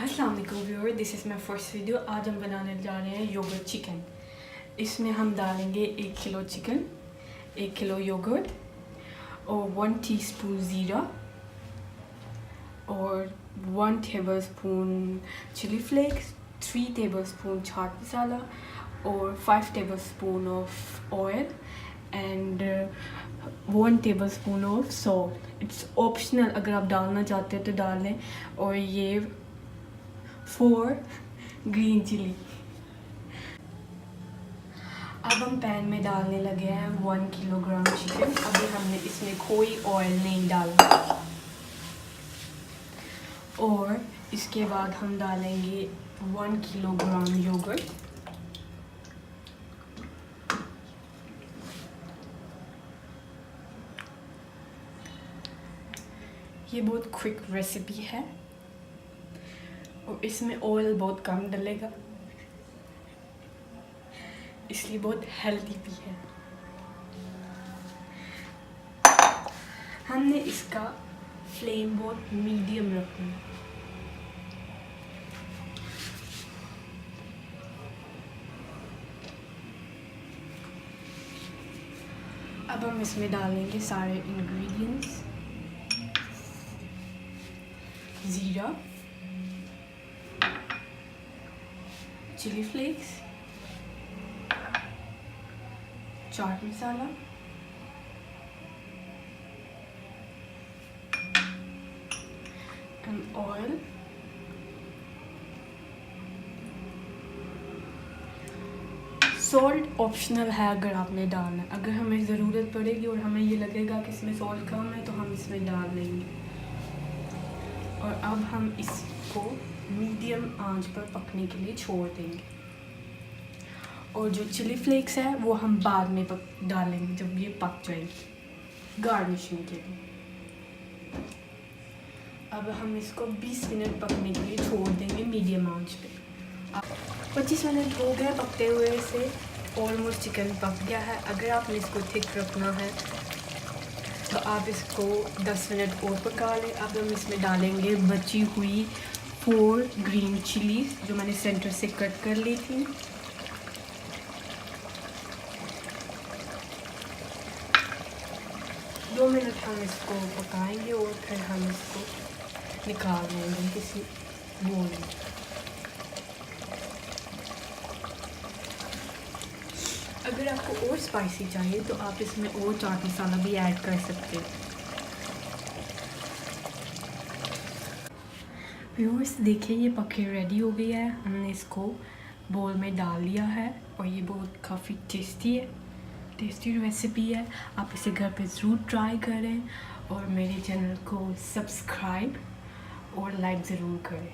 अस्सलाम वालेकुम viewer, this is my first video. आज हम बनाने जा रहे हैं योगर्ट चिकन। इसमें हम डालेंगे 1 किलो चिकन, 1 किलो योगर्ट और 1 टीस्पून ज़ीरा और 1 tablespoon chilli flakes, 3 tablespoon chaat masala और 5 tablespoon of oil and 1 tablespoon of salt. It's optional, अगर आप डालना चाहते हो तो डाल लें। और ये 4 ग्रीन चिली। अब हम पैन में डालने लगे हैं 1 किलोग्राम चिकन। अभी हमने इसमें कोई ऑयल नहीं डाला। और इसके बाद हम डालेंगे 1 किलोग्राम योगर्ट। ये बहुत क्विक रेसिपी है और इसमें ऑयल बहुत कम डलेगा, इसलिए बहुत हेल्दी भी है। हमने इसका फ्लेम बहुत मीडियम रखना है। अब हम इसमें डालेंगे सारे इंग्रेडिएंट्स। ज़ीरा, chilli flakes, chaat masala, and oil. Salt optional है अगर आपने डालना है। अगर हमें ज़रूरत पड़ेगी और हमें ये लगेगा कि इसमें सॉल्ट कम है तो हम इसमें डाल देंगे। और अब हम इसको मीडियम आंच पर पकने के लिए छोड़ देंगे। और जो चिली फ्लेक्स है वो हम बाद में डालेंगे जब ये पक जाएगी, गार्निशिंग के लिए। अब हम इसको 20 मिनट पकने के लिए छोड़ देंगे मीडियम आंच पे। 25 मिनट हो गए पकते हुए से, ऑलमोस्ट चिकन पक गया है। अगर आपने इसको थिक रखना है तो आप इसको 10 मिनट और पका लें। अब हम इसमें डालेंगे बची हुई 4 ग्रीन चिलीज जो मैंने सेंटर से कट कर ली थी। दो मिनट हम इसको पकाएंगे और फिर हम इसको निकाल लेंगे किसी बोल में। अगर आपको और स्पाइसी चाहिए तो आप इसमें और चाट मसाला भी ऐड कर सकते हो। व्यूअर्स देखिए, ये पके रेडी हो गया है। हमने इसको बोल में डाल लिया है और ये बहुत काफ़ी टेस्टी रेसिपी है। आप इसे घर पे ज़रूर ट्राई करें और मेरे चैनल को सब्सक्राइब और लाइक ज़रूर करें।